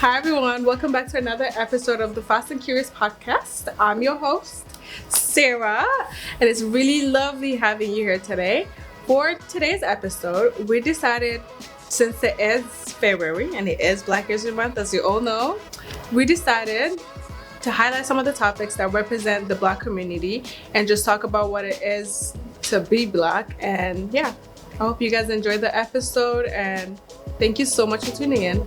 Hi everyone, welcome back to another episode of the Fast and Curious podcast. I'm your host, Sarah, and it's really lovely having you here today. For today's episode, we decided, since it is February and it is Black History Month, as you all know, we decided to highlight some of the topics that represent the Black community and just talk about what it is to be Black. And yeah, I hope you guys enjoy the episode and thank you so much for tuning in.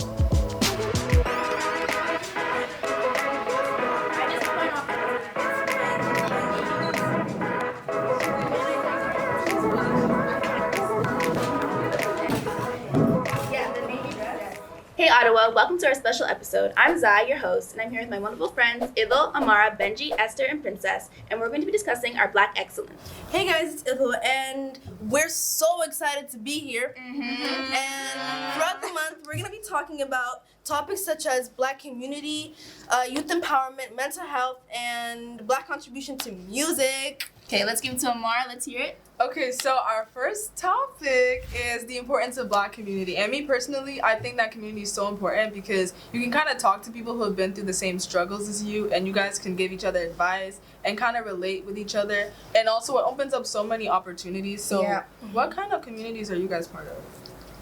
Hey Ottawa, welcome to our special episode. I'm Zai, your host, and I'm here with my wonderful friends Ilo, Amara, Benji, Esther, and Princess, and we're going to be discussing our Black excellence. Hey guys, it's Ilo, and we're so excited to be here. And throughout the month, we're going to be talking about topics such as Black community, youth empowerment, mental health, and Black contribution to music. Okay, let's give it to Amara. Let's hear it. Okay, so our first topic is the importance of Black community. And me personally, I think that community is so important because you can kind of talk to people who have been through the same struggles as you, and you guys can give each other advice and kind of relate with each other. And also it opens up so many opportunities. So What kind of communities are you guys part of?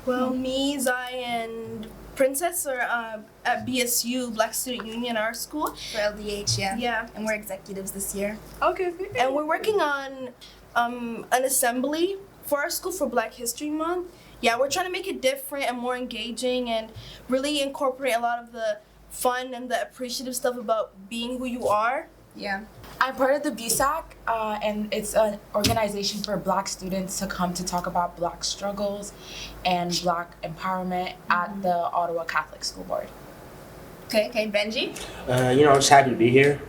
Well, me, Zai, and Princess are at BSU, Black Student Union, our school. For LDH, yeah. Yeah. And we're executives this year. Okay. And we're working on an assembly for our school for Black History Month. Yeah, we're trying to make it different and more engaging and really incorporate a lot of the fun and the appreciative stuff about being who you are. Yeah. I'm part of the BSAC, and it's an organization for Black students to come to talk about Black struggles and Black empowerment at the Ottawa Catholic School Board. Okay, Benji? I'm just happy to be here.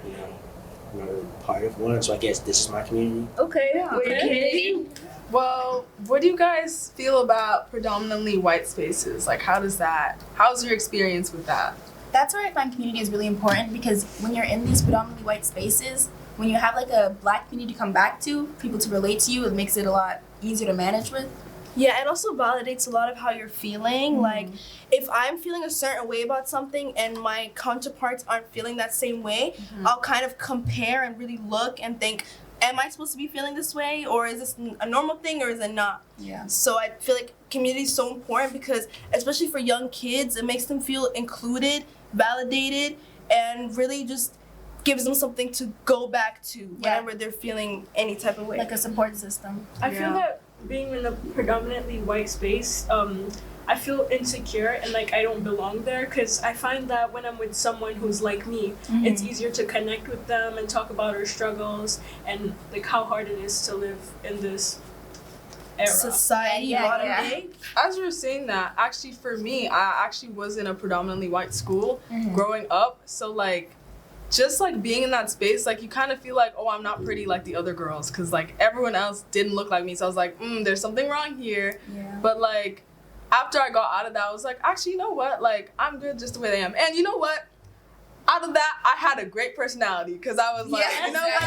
I'm a part of one, so I guess this is my community. Okay, we're your community. Well, what do you guys feel about predominantly white spaces? Like, how's your experience with that? That's where I find community is really important because when you're in these predominantly white spaces, when you have like a Black community to come back to, people to relate to you, it makes it a lot easier to manage with. Yeah, it also validates a lot of how you're feeling. Like, if I'm feeling a certain way about something and my counterparts aren't feeling that same way, I'll kind of compare and really look and think, am I supposed to be feeling this way? Or is this a normal thing or is it not? Yeah. So I feel like community is so important because, especially for young kids, it makes them feel included, validated, and really just gives them something to go back to whenever they're feeling any type of way. Like a support system. I feel that being in a predominantly white space, I feel insecure and like I don't belong there because I find that when I'm with someone who's like me, it's easier to connect with them and talk about our struggles and like how hard it is to live in this era. Society, modern day. As you were saying that, actually for me, I actually was in a predominantly white school growing up. So like, just like being in that space, like you kind of feel like, oh, I'm not pretty like the other girls because like everyone else didn't look like me. So I was like, there's something wrong here. Yeah. But like, after I got out of that, I was like, actually, you know what? Like, I'm good just the way I am. And you know what? Out of that, I had a great personality because I was like, you know what?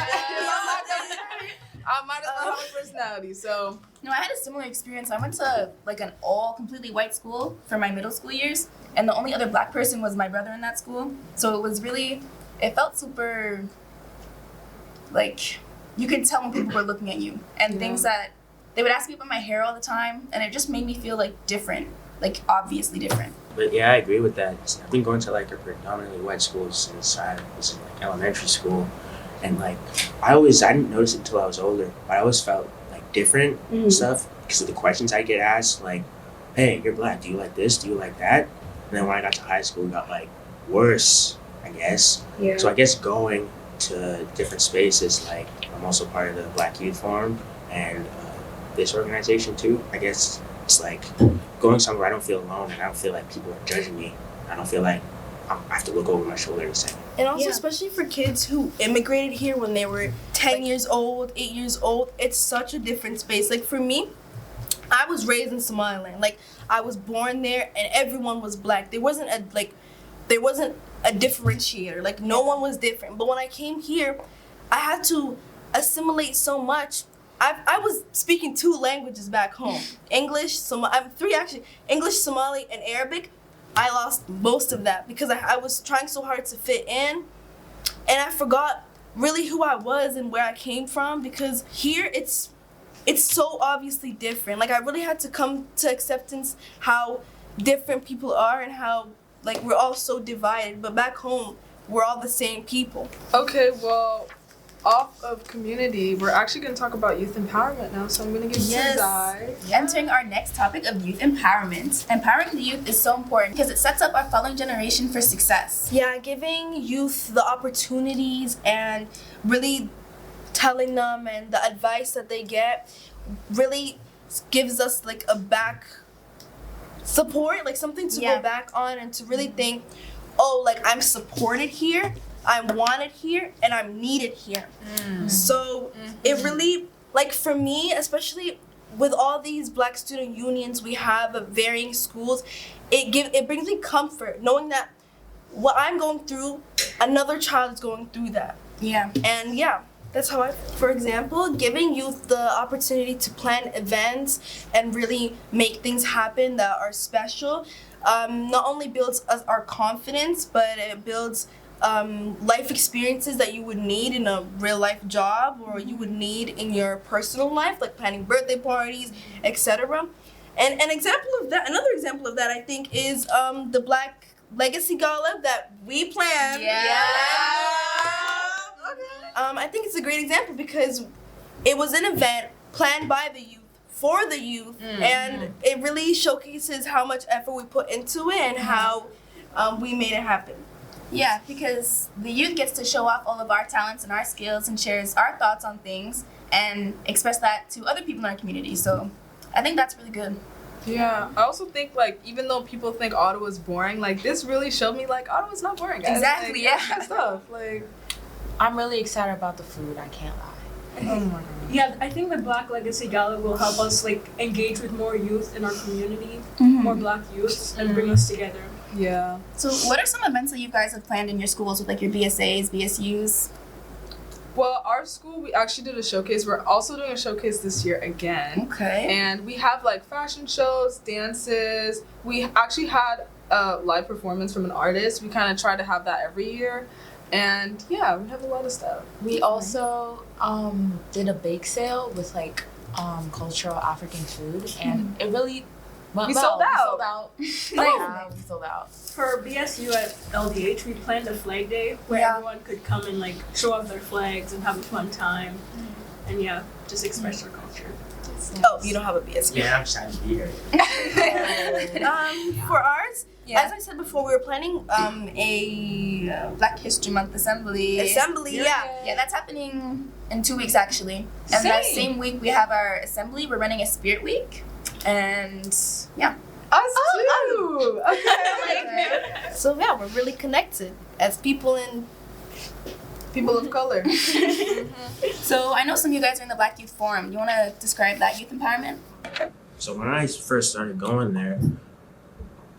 I might as well have a personality, so. No, I had a similar experience. I went to like an all completely white school for my middle school years, and the only other Black person was my brother in that school. So it was really, it felt super, like, you could tell when people were looking at you. And things that, they would ask me about my hair all the time, and it just made me feel like different, like obviously different. But yeah, I agree with that. I've been going to like a predominantly white school since I was in like elementary school. And like, I didn't notice it until I was older, but I always felt like different and stuff because of the questions I get asked, like, hey, you're Black, do you like this, do you like that? And then when I got to high school, it got like worse, I guess. Yeah. So I guess going to different spaces, like I'm also part of the Black Youth Forum and this organization too. I guess it's like going somewhere I don't feel alone and I don't feel like people are judging me. I don't feel like I have to look over my shoulder and say. And also, especially for kids who immigrated here when they were 10 years old, 8 years old, it's such a different space. Like for me, I was raised in Somaliland. Like I was born there and everyone was Black. There wasn't a differentiator. Like no one was different. But when I came here, I had to assimilate so much. I was speaking 2 languages back home. English, three actually. English, Somali, and Arabic. I lost most of that because I was trying so hard to fit in, and I forgot really who I was and where I came from, because here it's so obviously different. Like, I really had to come to acceptance how different people are and how, like, we're all so divided, but back home we're all the same people. Okay, well, off of community, we're actually going to talk about youth empowerment now, so I'm going to give you Zai. Entering our next topic of youth empowerment. Empowering the youth is so important because it sets up our following generation for success. Yeah, giving youth the opportunities and really telling them and the advice that they get really gives us like a back support, like something to go back on and to really think, oh, like, I'm supported here, I'm wanted here, and I'm needed here. So it really, like, for me, especially with all these Black student unions we have at varying schools, it brings me comfort knowing that what I'm going through, another child is going through that. Yeah. And that's how for example, giving youth the opportunity to plan events and really make things happen that are special, not only builds our confidence, but it builds life experiences that you would need in a real life job or you would need in your personal life, like planning birthday parties, etc. And another example of that, I think, is the Black Legacy Gala that we planned. I think it's a great example because it was an event planned by the youth, for the youth, and it really showcases how much effort we put into it and how we made it happen. Yeah, because the youth gets to show off all of our talents and our skills and shares our thoughts on things and express that to other people in our community. So I think that's really good. Yeah, I also think, like, even though people think Ottawa's boring, like, this really showed me, like, Ottawa's not boring, guys. Exactly, like, good stuff. Like, I'm really excited about the food, I can't lie. oh my god. Yeah, I think the Black Legacy Gala will help us like engage with more youth in our community, more Black youth, and bring us together. Yeah. So what are some events that you guys have planned in your schools with like your BSAs, BSUs? Well, our school, we actually did a showcase. We're also doing a showcase this year again. Okay. And we have like fashion shows, dances. We actually had a live performance from an artist. We kind of try to have that every year. And yeah, we have a lot of stuff. We also did a bake sale with like cultural African food, and it really went We well. sold out. We sold out. Yeah, we sold out. For BSU at LDH, we planned a flag day where everyone could come and like show off their flags and have a fun time, and just express their culture. Oh, you don't have a BSU. Yeah, I'm excited to be here. For ours, Yeah. as I said before, we were planning a Black History Month assembly. Yeah, that's happening in 2 weeks actually. And that same week we have our assembly. We're running a Spirit Week, and Us too. Okay. So yeah, we're really connected as people in. People of color. So I know some of you guys are in the Black Youth Forum. You want to describe that youth empowerment? So when I first started going there,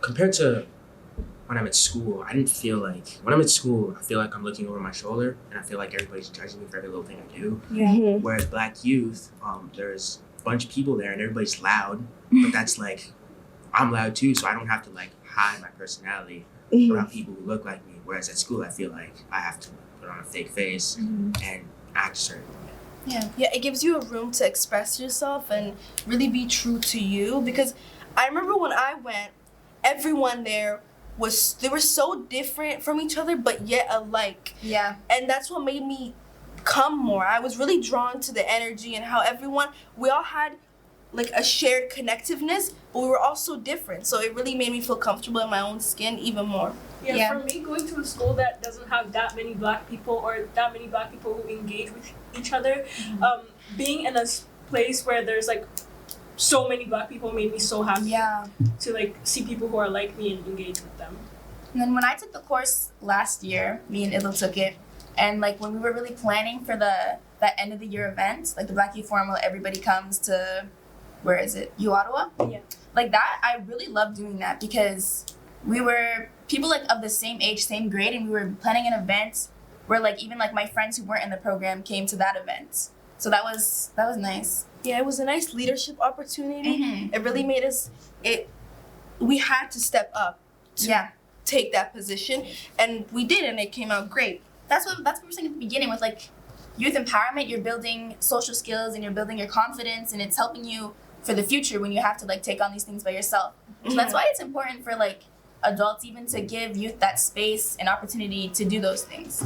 compared to when I'm at school, I didn't feel like, when I'm at school, I feel like I'm looking over my shoulder and I feel like everybody's judging me for every little thing I do. Yeah. Whereas Black youth, there's a bunch of people there and everybody's loud, but that's like, I'm loud too, so I don't have to like hide my personality around people who look like me. Whereas at school, I feel like I have to put on a fake face and act certain. Yeah, it gives you a room to express yourself and really be true to you, because I remember when I went, everyone there they were so different from each other but yet alike. Yeah. And that's what made me come more. I was really drawn to the energy and how we all had like a shared connectiveness, but we were all so different. So it really made me feel comfortable in my own skin even more. Yeah, for me, going to a school that doesn't have that many Black people or that many Black people who engage with each other, being in a place where there's like so many Black people made me so happy to like see people who are like me and engage with them. And then when I took the course last year, me and Idil took it, and like when we were really planning for that end of the year event, like the Black Youth Forum where everybody comes to, where is it? Ottawa? Yeah. Like that, I really loved doing that because we were people like of the same age, same grade, and we were planning an event where like even like my friends who weren't in the program came to that event. So that was nice. Yeah, it was a nice leadership opportunity. It really made us, we had to step up to take that position, and we did, and it came out great. That's what we were saying at the beginning with like youth empowerment. You're building social skills and you're building your confidence, and it's helping you for the future when you have to like take on these things by yourself. So that's why it's important for like adults even to give youth that space and opportunity to do those things.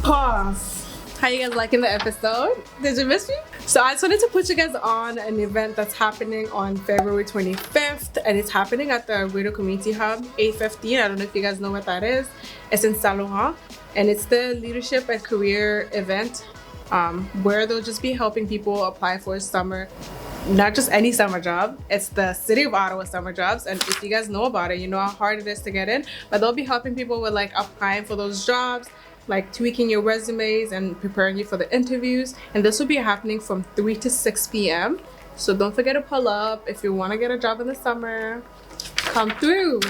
Pause. How you guys liking the episode? Did you miss me? So I just wanted to put you guys on an event that's happening on February 25th, and it's happening at the Rideau Community Hub, 8:15. I don't know if you guys know what that is. It's in Saint Laurent, and it's the leadership and career event where they'll just be helping people apply for a summer, not just any summer job. It's the City of Ottawa summer jobs, and if you guys know about it, you know how hard it is to get in. But they'll be helping people with like applying for those jobs, like tweaking your resumes and preparing you for the interviews. And this will be happening from 3 to 6 p.m. So don't forget to pull up if you want to get a job in the summer. Come through.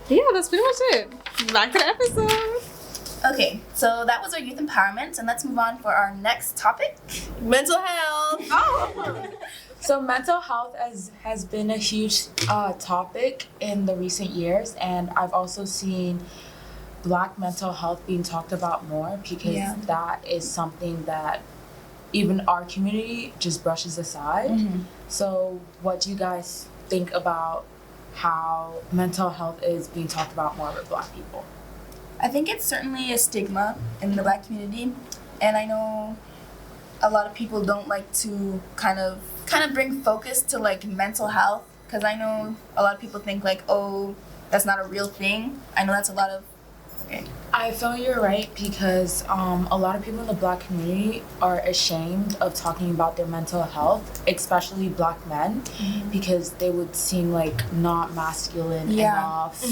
Yeah, that's pretty much it. Back to the episode. Okay, so that was our youth empowerment, and let's move on for our next topic. Mental health. Oh. So mental health has been a huge topic in the recent years, and I've also seen Black mental health being talked about more because that is something that even our community just brushes aside. So what do you guys think about how mental health is being talked about more with Black people? I think it's certainly a stigma in the Black community, and I know a lot of people don't like to kind of bring focus to like mental health, because I know a lot of people think like, oh, that's not a real thing. I know that's a lot of I feel you're right, because a lot of people in the Black community are ashamed of talking about their mental health, especially Black men, because they would seem like not masculine enough,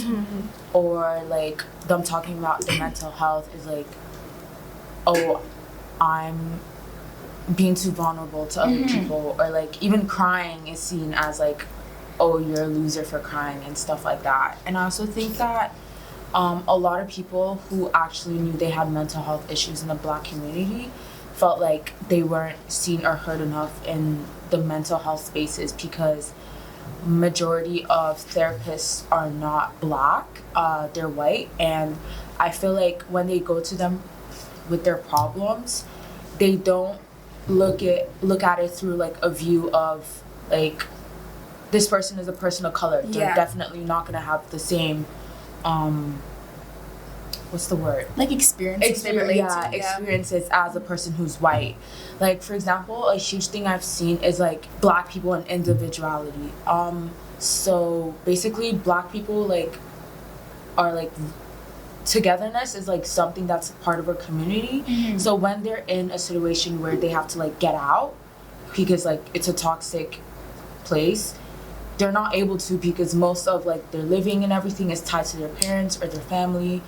or like them talking about their mental health is like, oh, I'm being too vulnerable to other people, or like even crying is seen as like, oh, you're a loser for crying and stuff like that. And I also think that a lot of people who actually knew they had mental health issues in the Black community felt like they weren't seen or heard enough in the mental health spaces, because majority of therapists are not Black, they're white, and I feel like when they go to them with their problems, they don't look at it through like a view of like, this person is a person of color. They're definitely not gonna have the same what's the word? Like experiences as a person who's white. Like, for example, a huge thing I've seen is like Black people and individuality. So basically Black people like are like, togetherness is like something that's part of our community. So when they're in a situation where they have to like get out because like it's a toxic place, they're not able to, because most of like their living and everything is tied to their parents or their family.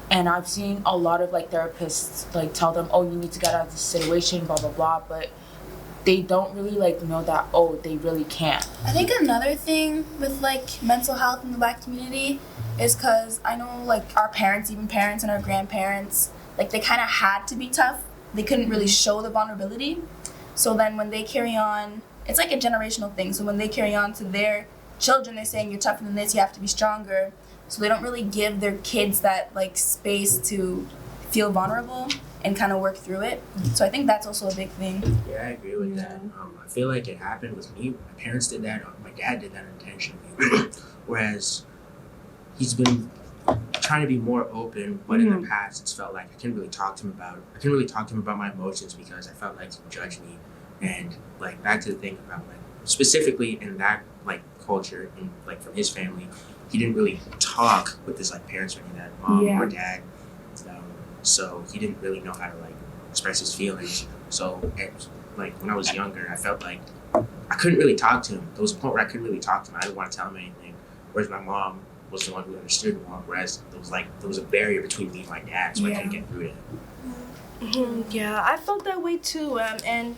And I've seen a lot of like therapists like tell them, oh, you need to get out of this situation, blah blah blah, but they don't really like know that, oh, they really can't. I think another thing with like mental health in the Black community is because I know like our parents, even parents and our grandparents, like they kind of had to be tough. They couldn't really show the vulnerability. So then when they carry on, it's like a generational thing. So when they carry on to their children, they're saying, you're tougher than this, you have to be stronger. So they don't really give their kids that like space to feel vulnerable and kind of work through it. So I think that's also a big thing. Yeah, I agree with that. I feel like it happened with me. My parents did that, or my dad did that intentionally. Whereas he's been trying to be more open, but in the past it's felt like I couldn't really talk to him about my emotions, because I felt like he would judge me. And like, back to the thing about like, specifically in that like culture and like from his family, he didn't really talk with his like parents or any of that, mom or dad. So he didn't really know how to like express his feelings. So like when I was younger, I felt like I couldn't really talk to him. There was a point where I couldn't really talk to him. I didn't want to tell him anything. Whereas my mom was the one who understood more. Whereas there was a barrier between me and my dad, so I couldn't get through it. Yeah, I felt that way too, and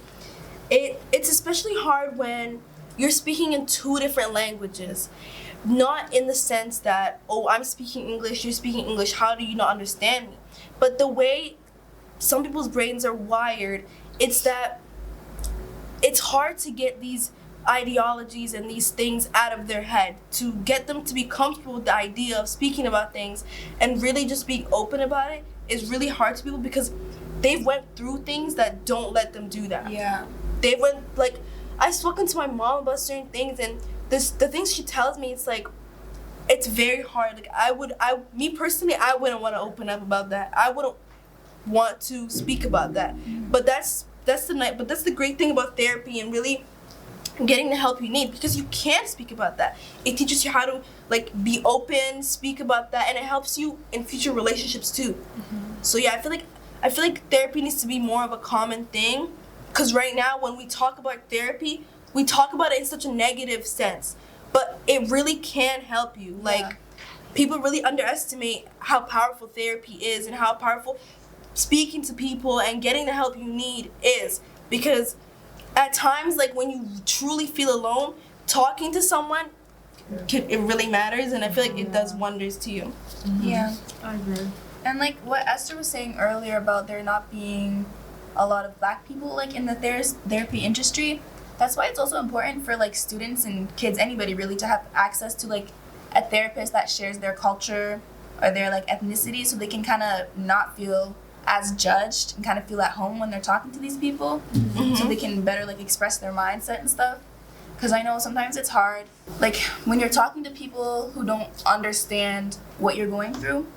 it's especially hard when you're speaking in two different languages. Not in the sense that, oh, I'm speaking English, you're speaking English, how do you not understand me? But the way some people's brains are wired, it's that it's hard to get these ideologies and these things out of their head, to get them to be comfortable with the idea of speaking about things and really just being open about it is really hard to people because they've went through things that don't let them do that. Yeah. They went, like, I've spoken to my mom about certain things, and the things she tells me, it's like, it's very hard. Like, me personally, I wouldn't want to open up about that. I wouldn't want to speak about that. But that's the great thing about therapy and really getting the help you need, because you can speak about that. It teaches you how to, like, be open, speak about that, and it helps you in future relationships too. So yeah, I feel like therapy needs to be more of a common thing, because right now when we talk about therapy, we talk about it in such a negative sense, but it really can help you. Like, people really underestimate how powerful therapy is and how powerful speaking to people and getting the help you need is, because at times, like, when you truly feel alone, talking to someone, it really matters, and I feel like it does wonders to you. Yeah. I agree. And like what Esther was saying earlier about there not being a lot of Black people like in the therapy industry, that's why it's also important for like students and kids, anybody really, to have access to like a therapist that shares their culture or their like ethnicity, so they can kind of not feel as judged and kind of feel at home when they're talking to these people, so they can better like express their mindset and stuff. Because I know sometimes it's hard, like when you're talking to people who don't understand what you're going through,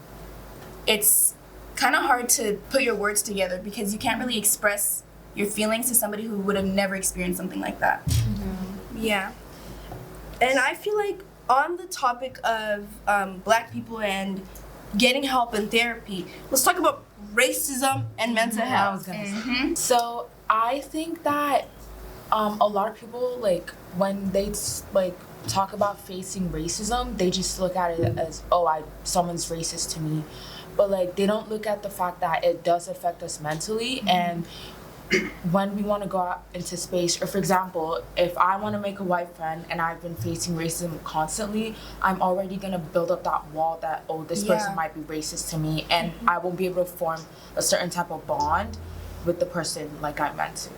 it's kind of hard to put your words together because you can't really express your feelings to somebody who would have never experienced something like that. Yeah. And I feel like on the topic of Black people and getting help in therapy, let's talk about racism and mental health. So I think that a lot of people, like, when they like talk about facing racism, they just look at it as, oh, someone's racist to me, but like they don't look at the fact that it does affect us mentally. And when we want to go out into space, or for example, if I want to make a white friend and I've been facing racism constantly, I'm already going to build up that wall that, oh, this person might be racist to me, and I won't be able to form a certain type of bond with the person like I meant to.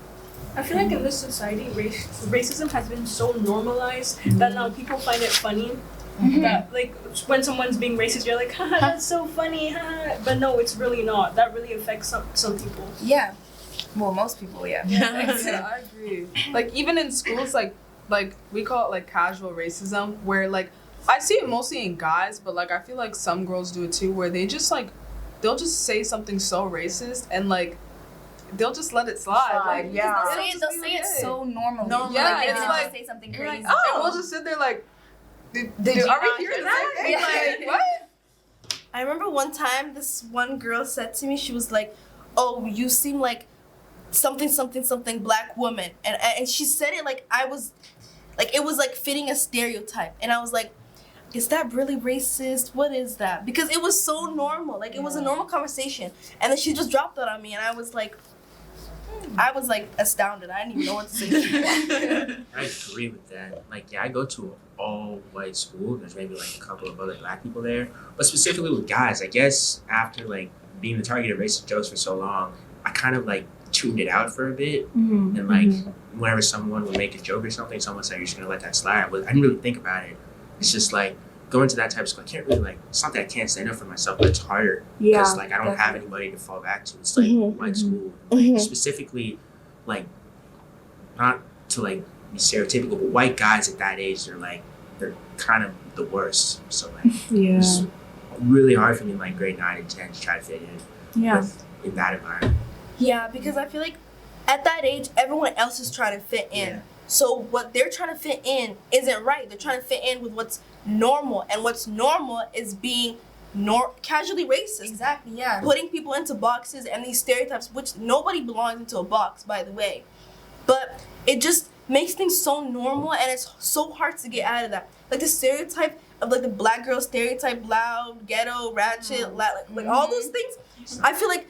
I feel like in this society, racism has been so normalized that now people find it funny. That like when someone's being racist, you're like, haha, that's so funny, haha. But no, it's really not. That really affects some people. Yeah. Well, most people, yeah. I agree. Like even in schools, like we call it like casual racism, where like I see it mostly in guys, but like I feel like some girls do it too, where they just like they'll just say something so racist and like they'll just let it slide. Like they'll say it so normally. Yeah, like, it's they like just say something crazy. like, and we'll just sit there like, Did are you we hearing that? Like what? I remember one time this one girl said to me, she was like, oh, you seem like something Black woman, and she said it like I was, like it was like fitting a stereotype, and I was like, is that really racist? What is that? Because it was so normal, like it was a normal conversation, and then she just dropped that on me, and I was like astounded. I didn't even know what to say. I agree with that. Like, yeah, I go to an all-white school. There's maybe like a couple of other Black people there, but specifically with guys, I guess after like being the target of racist jokes for so long, I kind of like tuned it out for a bit, and like whenever someone would make a joke or something, someone said you're just gonna let that slide. I didn't really think about it. It's just like going to that type of school, I can't really like. It's not that I can't stand up for myself, but it's harder because like I don't have anybody to fall back to. It's like white school, like, specifically, like not to like be stereotypical, but white guys at that age, they're kind of the worst. So like it's really hard for me in like grade 9 and 10 to try to fit in in that environment. Yeah, because I feel like at that age, everyone else is trying to fit in. So what they're trying to fit in isn't right. They're trying to fit in with what's normal, and what's normal is being casually racist. Exactly, yeah. Putting people into boxes and these stereotypes, which nobody belongs into a box, by the way. But it just makes things so normal, and it's so hard to get out of that. Like the stereotype of like the Black girl stereotype, loud, ghetto, ratchet, like all those things. I feel like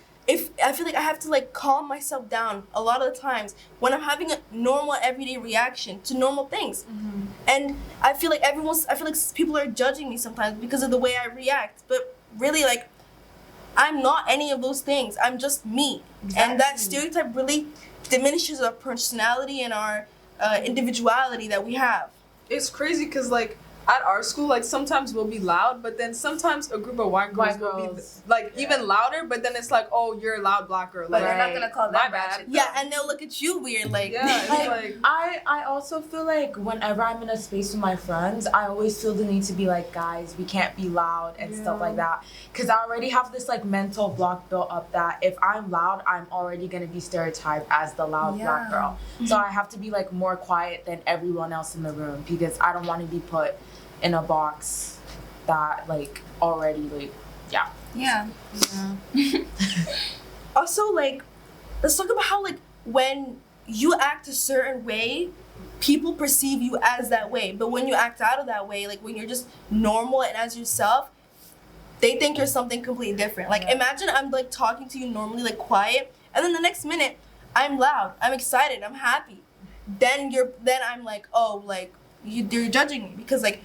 I have to like calm myself down a lot of the times when I'm having a normal everyday reaction to normal things. And I feel like people are judging me sometimes because of the way I react. But really, like, I'm not any of those things. I'm just me. Exactly. And that stereotype really diminishes our personality and our individuality that we have. It's crazy because like at our school, like sometimes we'll be loud, but then sometimes a group of white girls will be like even louder, but then it's like, oh, you're a loud black girl. But Like, they're not gonna call my that bad. ratchet. Yeah, and they'll look at you weird, like. Yeah, it's like I also feel like whenever I'm in a space with my friends, I always feel the need to be like, guys, we can't be loud and stuff like that. Because I already have this like mental block built up that if I'm loud, I'm already going to be stereotyped as the loud black girl. So I have to be like more quiet than everyone else in the room because I don't want to be put in a box that like already like, yeah. Also, like, let's talk about how, like, when you act a certain way, people perceive you as that way. But when you act out of that way, like, when you're just normal and as yourself, they think you're something completely different. Like, imagine I'm, like, talking to you normally, like, quiet, and then the next minute, I'm loud, I'm excited, I'm happy. Then I'm like, oh, like, you're judging me because, like,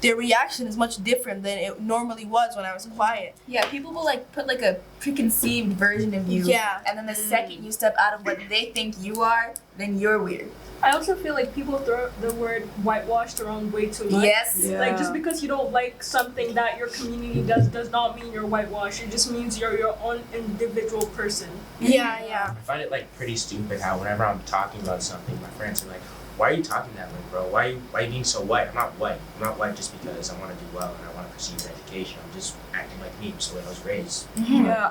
their reaction is much different than it normally was when I was quiet. Yeah, people will like put like a preconceived version of you. Yeah. And then the second you step out of what they think you are, then you're weird. I also feel like people throw the word whitewashed around way too much. Yes. Yeah. Like just because you don't like something that your community does not mean you're whitewashed. It just means you're your own individual person. Yeah. I find it like pretty stupid how whenever I'm talking about something, my friends are like, "Why are you talking that way, bro? Why are you being so white?" I'm not white. I'm not white just because I want to do well and I want to pursue education. I'm just acting like me, just the way I was raised. Yeah,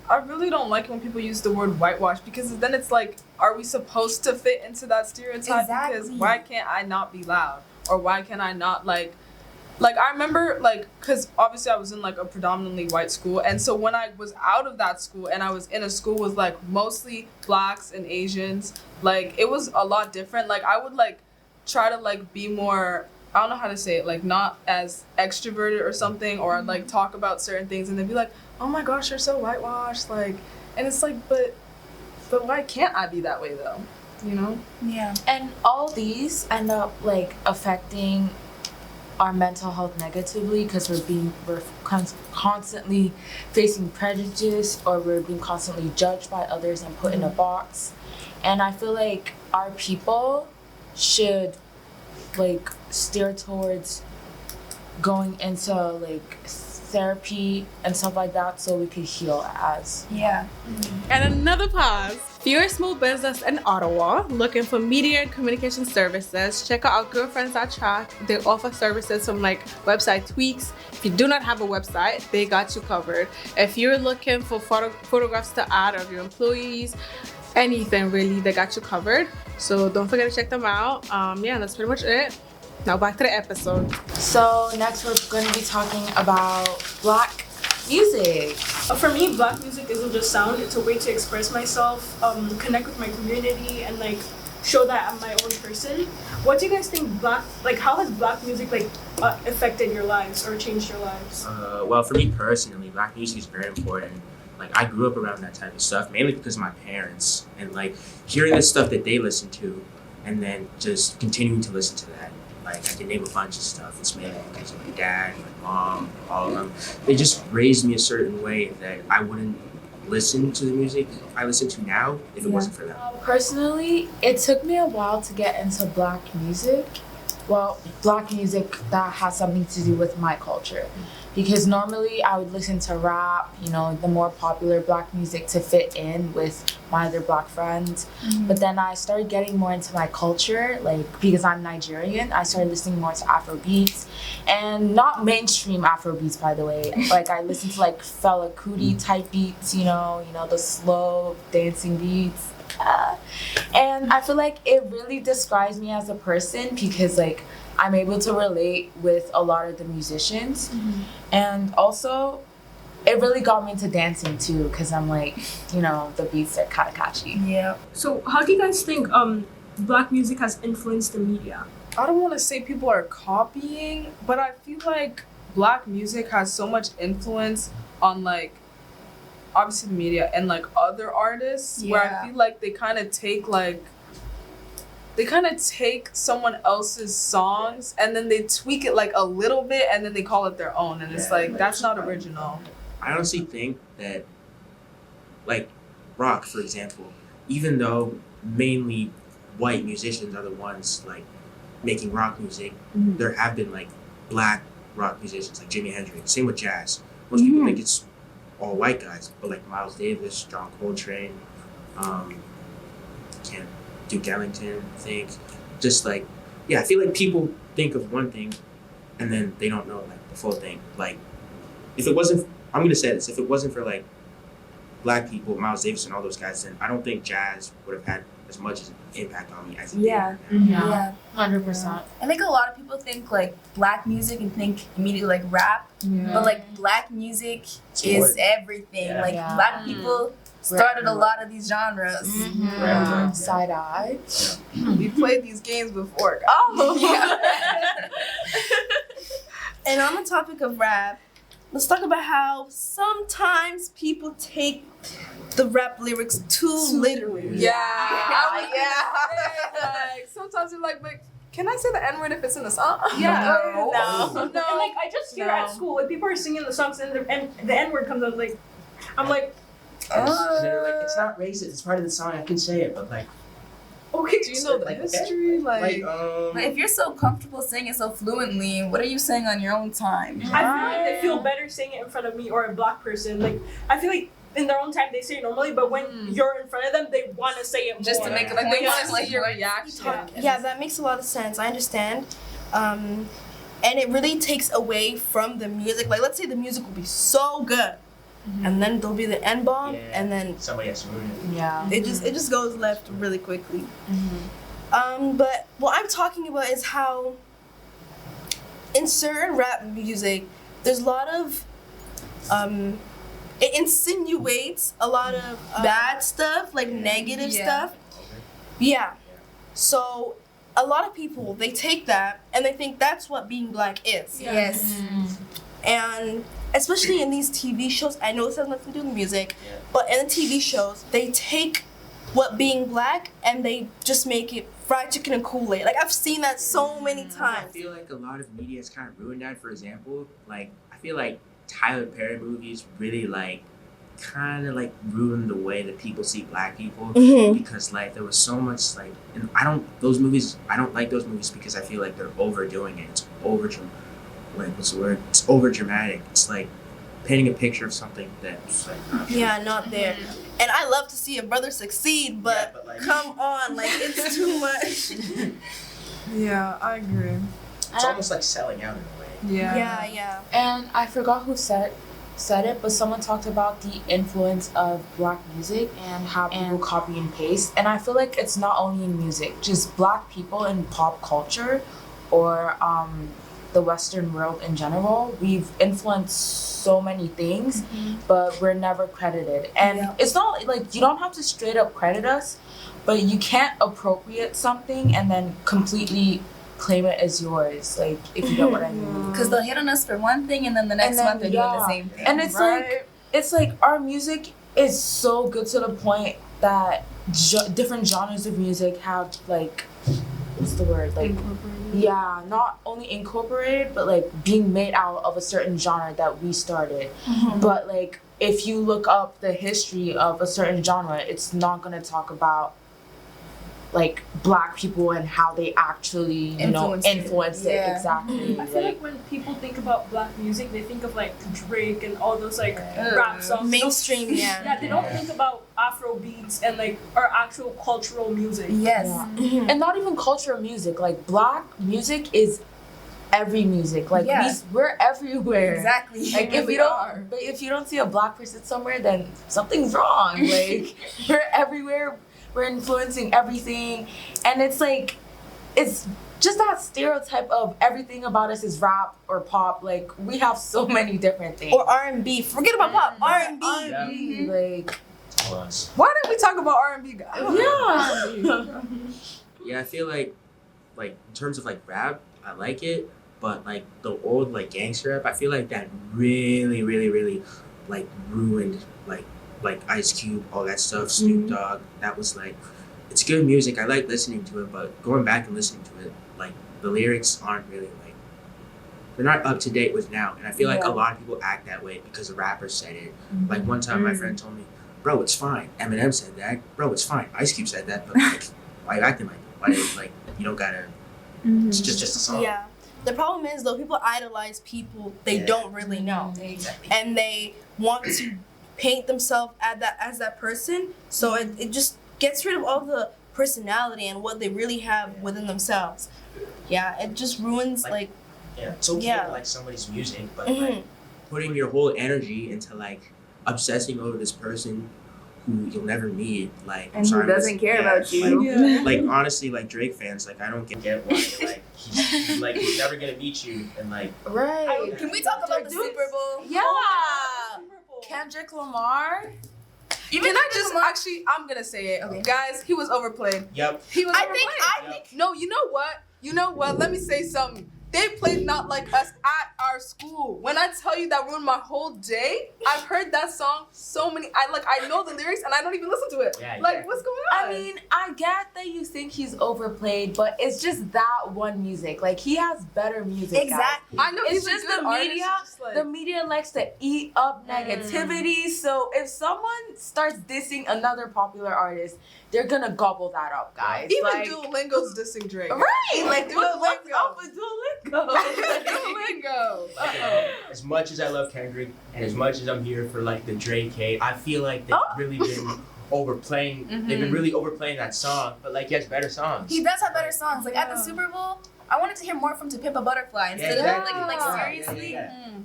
I really don't like when people use the word whitewash because then it's like, are we supposed to fit into that stereotype? Exactly. Because why can't I not be loud? Or why can I not like I remember like, because obviously I was in like a predominantly white school, and so when I was out of that school and I was in a school with like mostly blacks and Asians, like it was a lot different. Like I would like try to like be more, I don't know how to say it, like not as extroverted or something, or I'd like talk about certain things and they'd be like, oh my gosh, you're so whitewashed, like, and it's like, but why can't I be that way though, you know? Yeah. And all these end up like affecting our mental health negatively because we're constantly facing prejudice, or we're being constantly judged by others and put in a box. And I feel like our people should like steer towards going into like therapy and stuff like that so we could heal as. Yeah. And another pause. If you're a small business in Ottawa looking for media and communication services, check out Girlfriends.chat. They offer services from like website tweaks. If you do not have a website, they got you covered. If you're looking for photographs to add of your employees, anything really, they got you covered. So don't forget to check them out. Yeah, that's pretty much it. Now back to the episode. So next we're going to be talking about Black music. For me, Black music isn't just sound. It's a way to express myself, connect with my community, and like show that I'm my own person. What do you guys think how has Black music like affected your lives or changed your lives? Well, for me personally, Black music is very important. Like I grew up around that type of stuff, mainly because of my parents, and like hearing the stuff that they listen to, and then just continuing to listen to that. Like I can name a bunch of stuff. It's mainly because of my dad, my mom, all of them. They just raised me a certain way that I wouldn't listen to the music I listen to now if it wasn't for them. Personally, it took me a while to get into Black music. Well, Black music that has something to do with my culture. Because normally I would listen to rap, you know, the more popular Black music to fit in with my other Black friends. But then I started getting more into my culture, like because I'm Nigerian, I started listening more to Afrobeats, and not mainstream Afrobeats, by the way. Like I listened to like Fela Kuti type beats, you know, the slow dancing beats. And I feel like it really describes me as a person because like I'm able to relate with a lot of the musicians. And also it really got me into dancing too because I'm like, the beats are kind of catchy. Yeah. So how do you guys think Black music has influenced the media? I don't want to say people are copying, but I feel like Black music has so much influence on like obviously the media and like other artists where I feel like they kind of take someone else's songs and then they tweak it like a little bit and then they call it their own, and it's like that's not original. I honestly think that, like, rock, for example, even though mainly white musicians are the ones like making rock music. There have been like black rock musicians like Jimi Hendrix. Same with jazz. Most people think it's all white guys, but like Miles Davis, John Coltrane, Duke Ellington, I think. Just like, I feel like people think of one thing and then they don't know like the full thing. Like, if it wasn't, I'm gonna say this, if it wasn't for like black people, Miles Davis and all those guys, then I don't think jazz would have had as much impact on me as it did. Yeah. Yeah. 100%. I think a lot of people think like black music and think immediately like rap, but like black music is everything. Yeah. Like black people started a lot of these genres. Side eye. We played these games before. And on the topic of rap, let's talk about how sometimes people take the rap lyrics too literally. Like, sometimes you're like, but can I say the N-word if it's in the song? No. And like I just hear at school, like people are singing the songs and the N-word comes out. Like I'm like, And they're like, it's not racist, it's part of the song, I can say it, but like, Okay, do you know the like, history? Like, But if you're so comfortable saying it so fluently, what are you saying on your own time? I feel like they feel better saying it in front of me or a black person. Like I feel like in their own time they say it normally, but when you're in front of them, they want to say it Just more. to make it like they Yeah. want to Like, see your what? reaction. Yeah, that makes a lot of sense. I understand. And it really takes away from the music. Like, let's say the music will be so good, and then there'll be the N-bomb, and then somebody has to ruin it. Yeah. it just goes left really quickly. But what I'm talking about is how in certain rap music, there's a lot of it insinuates a lot of bad stuff, like negative stuff. Yeah. So a lot of people, they take that and they think that's what being black is. Yes. And especially in these TV shows, I know this has nothing to do with music, but in the TV shows, they take what being black and they just make it fried chicken and Kool-Aid. Like, I've seen that so many I times. feel like a lot of media has kind of ruined that. For example, like I feel like Tyler Perry movies really like kind of like ruined the way that people see black people because like there was so much like, and I don't like those movies because I feel like they're overdoing it. It's It's over dramatic. It's like painting a picture of something that's like not true. Yeah, not there. And I love to see a brother succeed, but, but, like- come on, like, it's too much. Yeah, I agree. It's almost like selling out in a way. Yeah. And I forgot who said it, but someone talked about the influence of black music and how people copy and paste. And I feel like it's not only in music, just black people in pop culture or the Western world in general. We've influenced so many things, but we're never credited. And it's not like you don't have to straight up credit us, but you can't appropriate something and then completely claim it as yours, like, if you know what I mean. Because they'll hit on us for one thing and then the next month they're doing the same thing. And it's like our music is so good to the point that different genres of music have like, what's the word, like not only incorporated but like being made out of a certain genre that we started. But like if you look up the history of a certain genre, it's not going to talk about like black people and how they actually influenced it. Exactly. I feel like when people think about black music, they think of like Drake and all those like rap songs. Mainstream, Yeah, they don't think about Afro beats and like our actual cultural music. Yes. And not even cultural music. Like black music is every music. Like we're everywhere. Exactly. Like if you don't see a black person somewhere, then something's wrong. Like we're everywhere. We're influencing everything, and it's like, it's just that stereotype of everything about us is rap or pop. Like we have so many different things. Or R&B. Forget about pop. R&B. Like, Why did we talk about R&B, guys? Yeah, I feel like in terms of like rap, I like it, but like the old like gangster rap, I feel like that really, really, really like ruined like Ice Cube, all that stuff, Snoop Dogg. That was like, it's good music. I like listening to it, but going back and listening to it, like the lyrics aren't really like, they're not up to date with now. And I feel like a lot of people act that way because the rappers said it. Like one time my friend told me, bro, it's fine. Eminem said that. Bro, it's fine. Ice Cube said that, but like, why are you acting like that? Why, like, you don't gotta. It's just a song. Yeah. The problem is though, people idolize people they don't really know, and they want to paint themselves as that person. So it just gets rid of all the personality and what they really have within themselves. Yeah, it just ruins like. Yeah, it's okay to like somebody's music, but like putting your whole energy into like obsessing over this person who you'll never meet, like And who doesn't care about you. Like honestly, like Drake fans, like I don't get why like he's never gonna meet you, and like Right. Can we talk about the Super Bowl? Yeah. Kendrick Lamar. Can I just actually? I'm gonna say it, guys. He was overplayed. Yep. He was overplayed. I think. No, you know what? You know what? Let me say something. They played Not Like Us at our school. When I tell you that ruined my whole day, I've heard that song so many. I know the lyrics and I don't even listen to it. Yeah, like, what's going on? I mean, I get that you think he's overplayed, but it's just that one music. Like, he has better music. Exactly. I know It's he's a just good the artist, media. just like- The media likes to eat up negativity. So if someone starts dissing another popular artist, they're gonna gobble that up, guys. Even like, Duolingo's dissing Drake. right? Like, Duolingo. what's up with Duolingo? Duolingo. As much as I love Kendrick and as much as I'm here for like the Drake hate, I feel like they've really been overplaying. They've been really overplaying that song, but like he has better songs. He does have better songs. Like at the Super Bowl, I wanted to hear more from To Pimp a Butterfly instead of like seriously.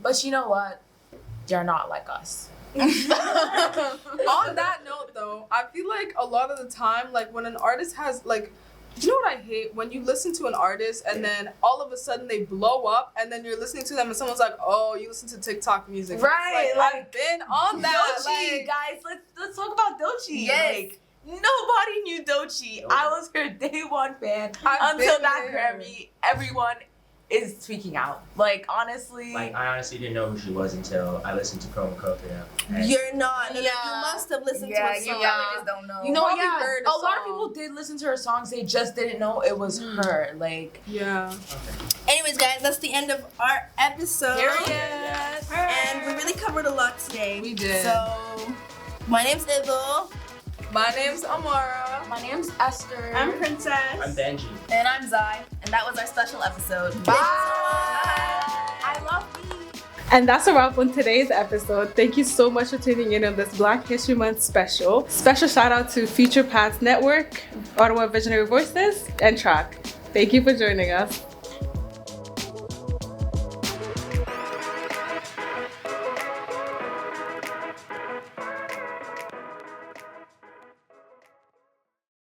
But you know what? They're not like us. On that note, though, I feel like a lot of the time, like when an artist has like, you know what I hate? When you listen to an artist and then all of a sudden they blow up, and then you're listening to them and someone's like, "Oh, you listen to TikTok music." Right, Like, I've been on that. Doechii, Like, guys, let's talk about Doechii. Yes. Like, nobody knew Doechii. I was her day one fan I've until been that there. Grammy. Everyone is tweaking out. Like, honestly. Like I honestly didn't know who she was until I listened to Chroma Coconut. You're not. No, Yeah. You must have listened Yeah, to a you song. probably just don't know. you know, probably yeah, heard a a lot of song. people did listen to her songs. They just didn't know it was her. Like, yeah. Anyways, guys, that's the end of our episode. period. And we really covered a lot today. We did. So, my name's Ivo. My name's Amara. My name's Esther. I'm Princess. I'm Benji. And I'm Zai, and that was our special episode. Bye. I love you. And that's a wrap on today's episode. Thank you so much for tuning in on this Black History Month special. Special shout out to Future Paths Network, Ottawa Visionary Voices, and Track. Thank you for joining us.